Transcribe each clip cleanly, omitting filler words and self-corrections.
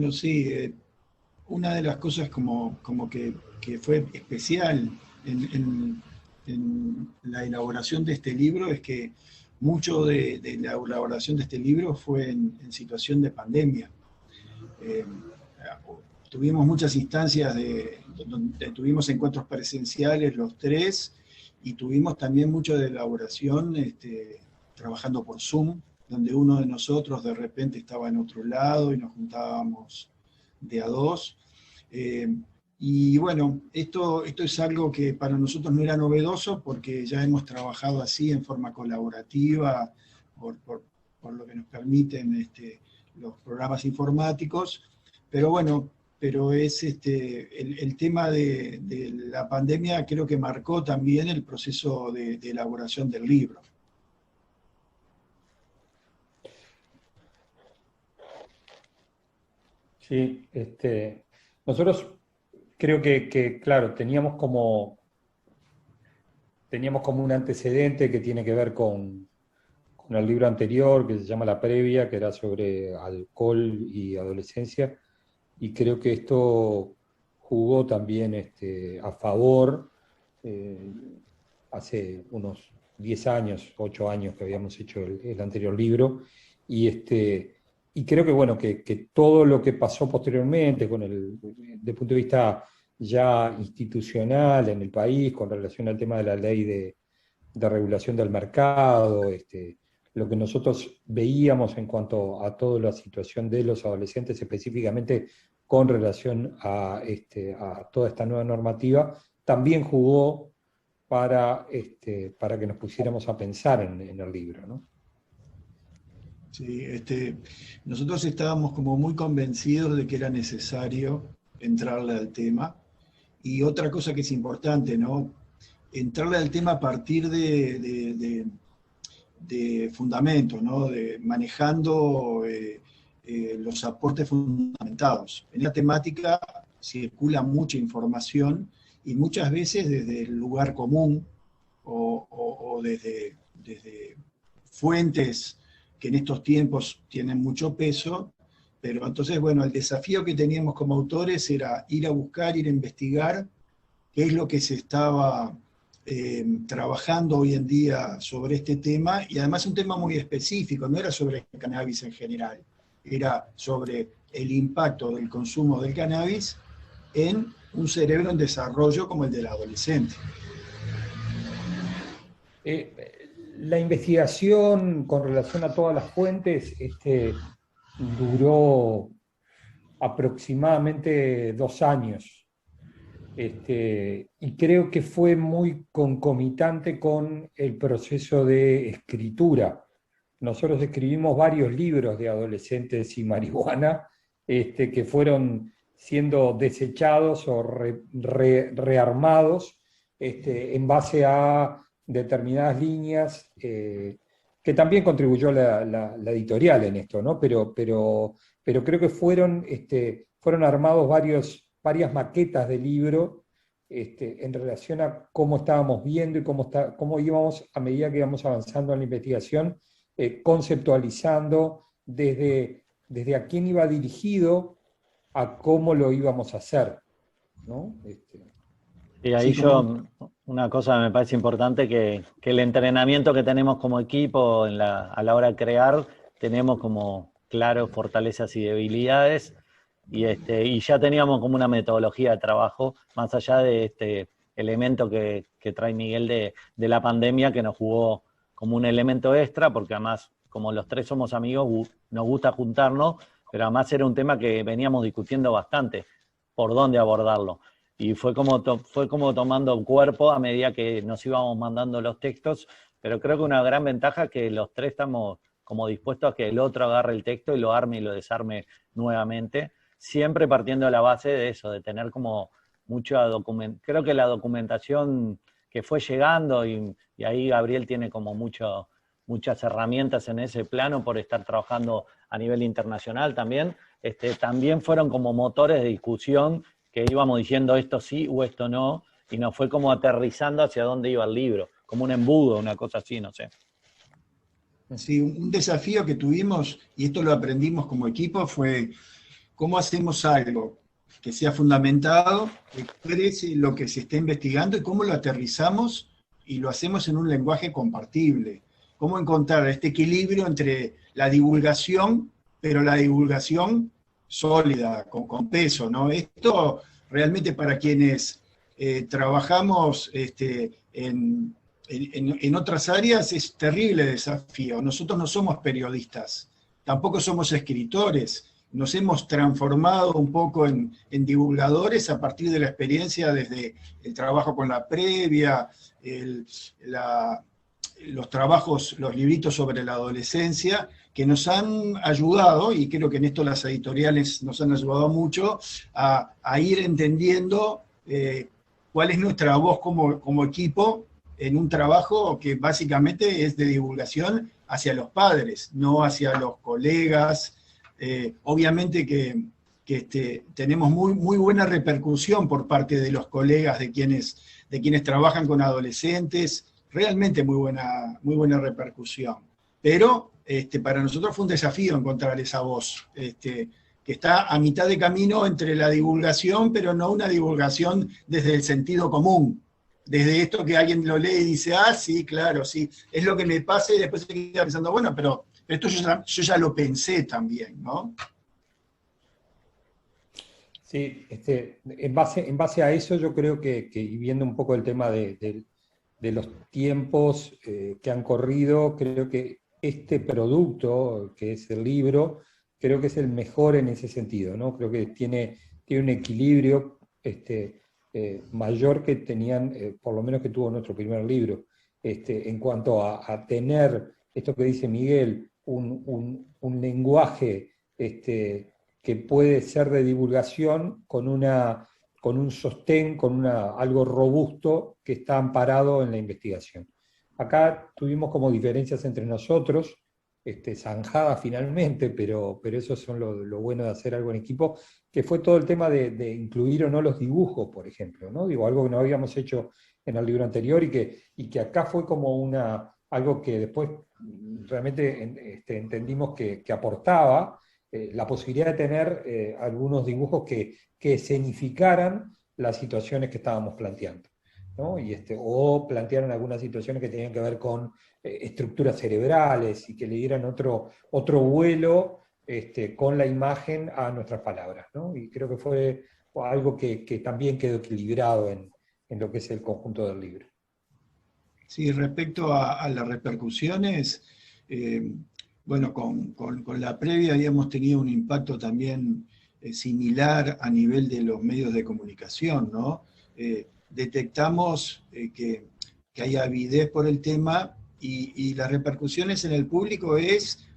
Bueno, sí, una de las cosas como que fue especial en la elaboración de este libro es que mucho de la elaboración de este libro fue en situación de pandemia. Eh, Tuvimos muchas instancias donde tuvimos encuentros presenciales los tres y tuvimos también mucho de elaboración trabajando por Zoom, donde uno de nosotros de repente estaba en otro lado y nos juntábamos de a dos. Eh, y bueno, esto es algo que para nosotros no era novedoso porque ya hemos trabajado así en forma colaborativa por, por, por lo que nos permiten los programas informáticos. Pero bueno, pero es el tema de la pandemia creo que marcó también el proceso de elaboración del libro. Sí, nosotros creo claro, teníamos como un antecedente que tiene que ver con el libro anterior, que se llama La Previa, que era sobre alcohol y adolescencia, y creo que esto jugó también a favor. eh, Hace unos 10 años, 8 años que habíamos hecho el anterior libro, y, y creo que, bueno, que todo lo que pasó posteriormente, desde el punto de vista ya institucional en el país, con relación al tema de la ley de regulación del mercado, lo que nosotros veíamos en cuanto a toda la situación de los adolescentes, específicamente con relación a toda esta nueva normativa, también jugó para que nos pusiéramos a pensar en el libro, ¿no? Sí, nosotros estábamos como muy convencidos de que era necesario entrarle al tema. Y otra cosa que es importante, ¿no? Entrarle al tema a partir de fundamentos, ¿no? Manejando los aportes fundamentados. En la temática circula mucha información y muchas veces desde el lugar común o desde fuentes que en estos tiempos tienen mucho peso, pero entonces, bueno, el desafío que teníamos como autores era ir a buscar, ir a investigar qué es lo que se estaba trabajando hoy en día sobre este tema, y además un tema muy específico, no era sobre el cannabis en general, era sobre el impacto del consumo del cannabis en un cerebro en desarrollo como el del adolescente. La investigación con relación a todas las fuentes duró aproximadamente 2 años. Y creo que fue muy concomitante con el proceso de escritura. Nosotros escribimos varios libros de adolescentes y marihuana, que fueron siendo desechados o rearmados, en base a determinadas líneas, que también contribuyó la editorial en esto, ¿no? Pero creo que fueron armados varias maquetas de libro, en relación a cómo estábamos viendo y cómo íbamos, a medida que íbamos avanzando en la investigación, conceptualizando desde a quién iba dirigido a cómo lo íbamos a hacer, ¿no? Y ahí Sí, como, una cosa me parece importante, que el entrenamiento que tenemos como equipo a la hora de crear, tenemos como claro fortalezas y debilidades, y ya teníamos como una metodología de trabajo, más allá de este elemento que trae Miguel de la pandemia, que nos jugó como un elemento extra, porque además, como los tres somos amigos, nos gusta juntarnos, pero además era un tema que veníamos discutiendo bastante, por dónde abordarlo. Y fue como tomando cuerpo a medida que nos íbamos mandando los textos, pero creo que una gran ventaja es que los tres estamos como dispuestos a que el otro agarre el texto y lo arme y lo desarme nuevamente, siempre partiendo de la base de eso, de tener como mucha documentación. Creo que la documentación que fue llegando, y ahí Gabriel tiene como muchas herramientas en ese plano por estar trabajando a nivel internacional también, también fueron como motores de discusión, que íbamos diciendo esto sí o esto no, y nos fue como aterrizando hacia dónde iba el libro, como un embudo, una cosa así, no sé. sí, un desafío que tuvimos, y esto lo aprendimos como equipo, fue cómo hacemos algo que sea fundamentado, que exprese lo que se está investigando y cómo lo aterrizamos y lo hacemos en un lenguaje compartible. Cómo encontrar este equilibrio entre la divulgación, pero la divulgación sólida, con peso, ¿no? Esto realmente para quienes trabajamos en otras áreas es terrible desafío. Nosotros no somos periodistas, tampoco somos escritores. Nos hemos transformado un poco en divulgadores a partir de la experiencia desde el trabajo con la previa, los trabajos, los libritos sobre la adolescencia, que nos han ayudado, y creo que en esto las editoriales nos han ayudado mucho, a ir entendiendo cuál es nuestra voz como equipo en un trabajo que básicamente es de divulgación hacia los padres, no hacia los colegas. Obviamente que tenemos muy buena repercusión por parte de los colegas, de quienes trabajan con adolescentes, realmente muy buena repercusión. Pero para nosotros fue un desafío encontrar esa voz, que está a mitad de camino entre la divulgación, pero no una divulgación desde el sentido común, desde esto que alguien lo lee y dice, sí, claro, sí, es lo que me pasa, y después se queda pensando, bueno, pero esto yo ya lo pensé también, ¿no? Sí, en base a eso yo creo que y viendo un poco el tema de los tiempos que han corrido, creo que este producto, que es el libro, creo que es el mejor en ese sentido, ¿no? Creo que tiene un equilibrio mayor que tenían, por lo menos que tuvo nuestro primer libro, en cuanto a tener, esto que dice Miguel, un lenguaje que puede ser de divulgación con un sostén, algo robusto que está amparado en la investigación. Acá tuvimos como diferencias entre nosotros, zanjadas finalmente, pero eso son lo bueno de hacer algo en equipo, que fue todo el tema de incluir o no los dibujos, por ejemplo, ¿no? Digo, algo que no habíamos hecho en el libro anterior y que acá fue como algo que después realmente entendimos que aportaba la posibilidad de tener algunos dibujos que escenificaran las situaciones que estábamos planteando, ¿no? O plantearon algunas situaciones que tenían que ver con estructuras cerebrales y que le dieran otro vuelo con la imagen a nuestras palabras, ¿no? Y creo que fue algo que también quedó equilibrado en lo que es el conjunto del libro. Sí, respecto a las repercusiones, bueno, con la previa habíamos tenido un impacto también similar a nivel de los medios de comunicación, ¿no? Detectamos que hay avidez por el tema y las repercusiones en el público es,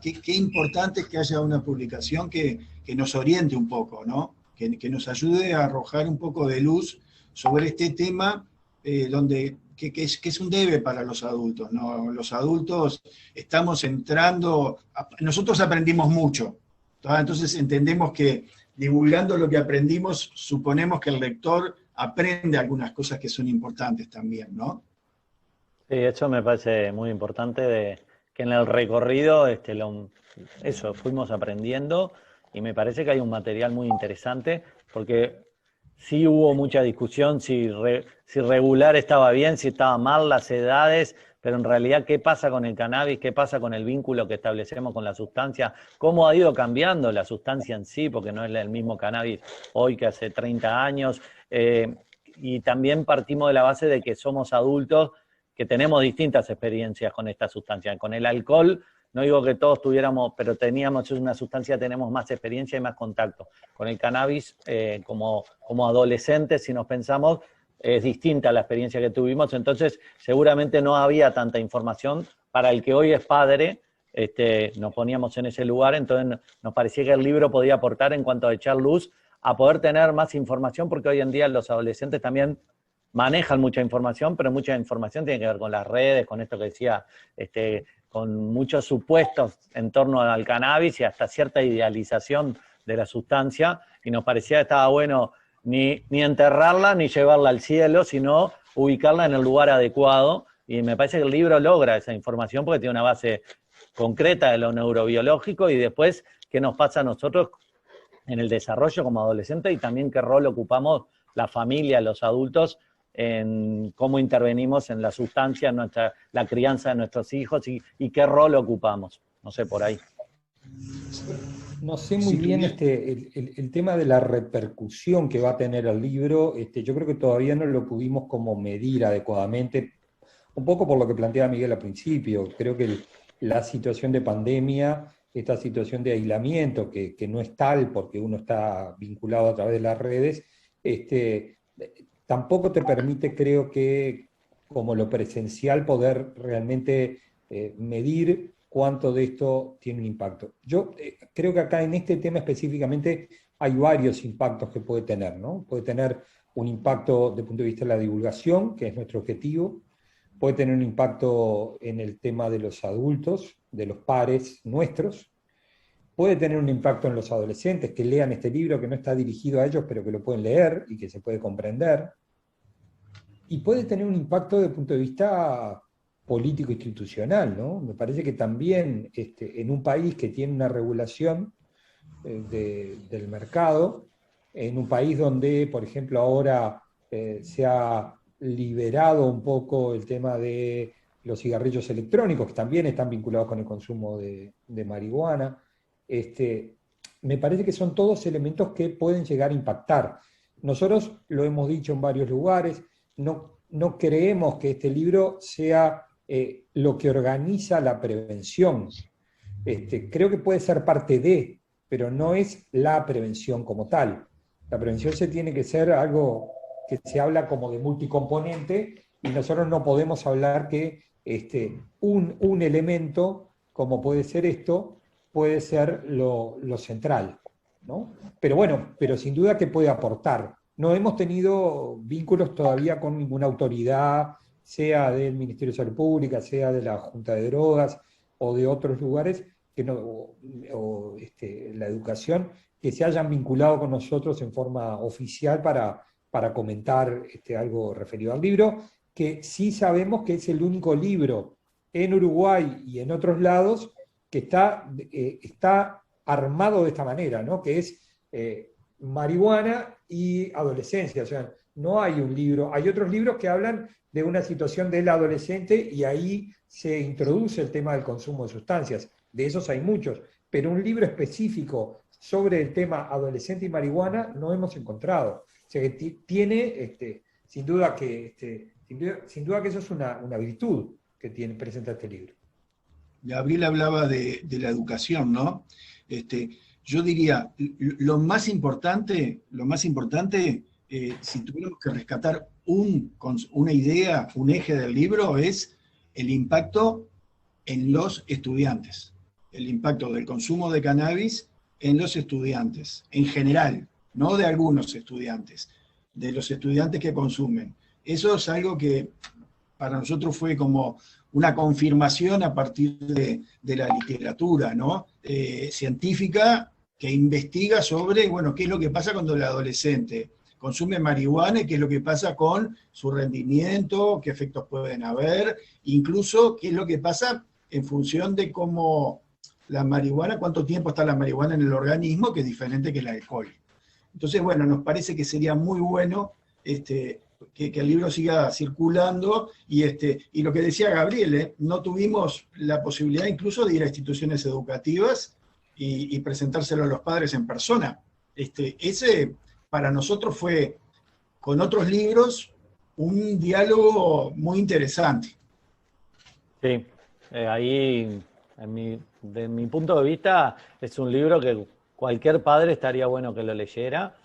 qué importante que haya una publicación que nos oriente un poco, ¿no? Que nos ayude a arrojar un poco de luz sobre este tema que es un debe para los adultos, ¿no? Los adultos estamos entrando, nosotros aprendimos mucho, ¿tá? Entonces entendemos que divulgando lo que aprendimos, suponemos que el lector aprende algunas cosas que son importantes también, ¿no? Sí, eso me parece muy importante, que en el recorrido eso fuimos aprendiendo, y me parece que hay un material muy interesante, porque sí hubo mucha discusión si regular estaba bien, si estaba mal, las edades, pero en realidad qué pasa con el cannabis, qué pasa con el vínculo que establecemos con la sustancia, cómo ha ido cambiando la sustancia en sí, porque no es el mismo cannabis hoy que hace 30 años, y también partimos de la base de que somos adultos que tenemos distintas experiencias con esta sustancia. Con el alcohol, no digo que todos tuviéramos, pero teníamos una sustancia, tenemos más experiencia y más contacto. Con el cannabis, como adolescentes, si nos pensamos, es distinta la experiencia que tuvimos, entonces seguramente no había tanta información. Para el que hoy es padre, nos poníamos en ese lugar, entonces nos parecía que el libro podía aportar en cuanto a echar luz, a poder tener más información, porque hoy en día los adolescentes también manejan mucha información, pero mucha información tiene que ver con las redes, con esto que decía, con muchos supuestos en torno al cannabis y hasta cierta idealización de la sustancia, y nos parecía que estaba bueno ni enterrarla ni llevarla al cielo, sino ubicarla en el lugar adecuado, y me parece que el libro logra esa información porque tiene una base concreta de lo neurobiológico, y después qué nos pasa a nosotros en el desarrollo como adolescente y también qué rol ocupamos la familia, los adultos, en cómo intervenimos en la sustancia, en la crianza de nuestros hijos y qué rol ocupamos. No sé, por ahí. No sé muy bien el tema de la repercusión que va a tener el libro. Yo creo que todavía no lo pudimos como medir adecuadamente, un poco por lo que planteaba Miguel al principio. Creo que la situación de pandemia, esta situación de aislamiento, que no es tal porque uno está vinculado a través de las redes, tampoco te permite, creo que, como lo presencial, poder realmente medir cuánto de esto tiene un impacto. Yo creo que acá en este tema específicamente hay varios impactos que puede tener, ¿no? Puede tener un impacto desde el punto de vista de la divulgación, que es nuestro objetivo, puede tener un impacto en el tema de los adultos, de los pares nuestros, puede tener un impacto en los adolescentes que lean este libro, que no está dirigido a ellos, pero que lo pueden leer y que se puede comprender, y puede tener un impacto desde el punto de vista político-institucional, ¿no? Me parece que también en un país que tiene una regulación del mercado, en un país donde, por ejemplo, ahora se ha liberado un poco el tema de los cigarrillos electrónicos, que también están vinculados con el consumo de marihuana, me parece que son todos elementos que pueden llegar a impactar. Nosotros lo hemos dicho en varios lugares, no creemos que este libro sea lo que organiza la prevención. Creo que puede ser parte de, pero no es la prevención como tal. La prevención se tiene que ser algo que se habla como de multicomponente y nosotros no podemos hablar que un elemento, como puede ser esto, puede ser lo central, ¿no? Pero bueno, pero sin duda que puede aportar. No hemos tenido vínculos todavía con ninguna autoridad, sea del Ministerio de Salud Pública, sea de la Junta de Drogas o de otros lugares, la educación, que se hayan vinculado con nosotros en forma oficial para comentar algo referido al libro, que sí sabemos que es el único libro en Uruguay y en otros lados que está armado de esta manera, ¿no? Que es marihuana y adolescencia. O sea, no hay un libro, hay otros libros que hablan de una situación del adolescente y ahí se introduce el tema del consumo de sustancias. De esos hay muchos, pero un libro específico sobre el tema adolescente y marihuana no hemos encontrado. O sea, que tiene, sin duda que eso es una virtud que presenta este libro. Gabriel hablaba de la educación, ¿no? Yo diría, lo más importante, si tuviéramos que rescatar una idea, un eje del libro, es el impacto en los estudiantes, el impacto del consumo de cannabis en los estudiantes, en general, no de algunos estudiantes, de los estudiantes que consumen. Eso es algo que para nosotros fue como una confirmación a partir de la literatura, ¿no? Científica que investiga sobre, bueno, qué es lo que pasa cuando el adolescente consume marihuana y qué es lo que pasa con su rendimiento, qué efectos pueden haber, incluso qué es lo que pasa en función de cómo la marihuana, cuánto tiempo está la marihuana en el organismo, que es diferente que el alcohol. Entonces, bueno, nos parece que sería muy bueno que el libro siga circulando y lo que decía Gabriel, no tuvimos la posibilidad incluso de ir a instituciones educativas y presentárselo a los padres en persona. Ese para nosotros fue, con otros libros, un diálogo muy interesante. Sí, ahí, de mi punto de vista, es un libro que cualquier padre estaría bueno que lo leyera,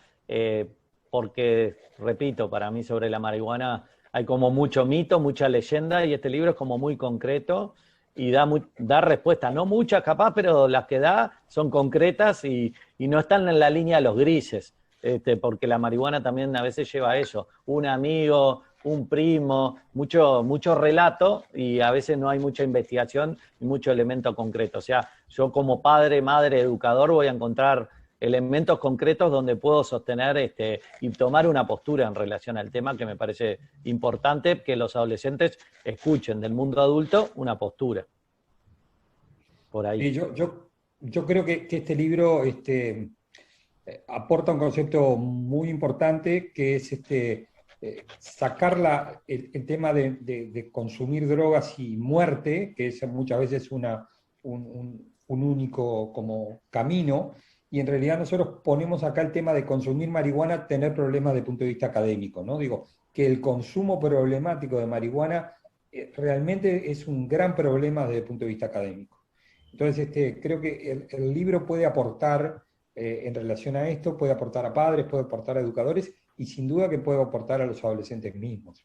porque, repito, para mí sobre la marihuana hay como mucho mito, mucha leyenda, y este libro es como muy concreto y da respuestas, no muchas capaz, pero las que da son concretas y no están en la línea de los grises, porque la marihuana también a veces lleva a eso, un amigo, un primo, mucho relato, y a veces no hay mucha investigación y mucho elemento concreto. O sea, yo como padre, madre, educador voy a encontrar elementos concretos donde puedo sostener y tomar una postura en relación al tema, que me parece importante que los adolescentes escuchen del mundo adulto una postura. Por ahí. Yo creo que este libro aporta un concepto muy importante que es sacar el tema de consumir drogas y muerte, que es muchas veces un único como camino, y en realidad nosotros ponemos acá el tema de consumir marihuana, tener problemas desde el punto de vista académico, ¿no? Digo, que el consumo problemático de marihuana realmente es un gran problema desde el punto de vista académico. Entonces, creo que el libro puede aportar en relación a esto, puede aportar a padres, puede aportar a educadores, y sin duda que puede aportar a los adolescentes mismos.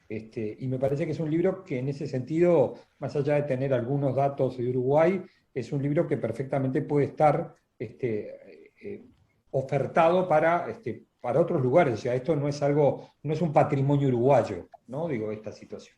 Y me parece que es un libro que en ese sentido, más allá de tener algunos datos de Uruguay, es un libro que perfectamente puede estar ofertado para otros lugares. O sea, esto no es algo, no es un patrimonio uruguayo, ¿no? Digo, esta situación.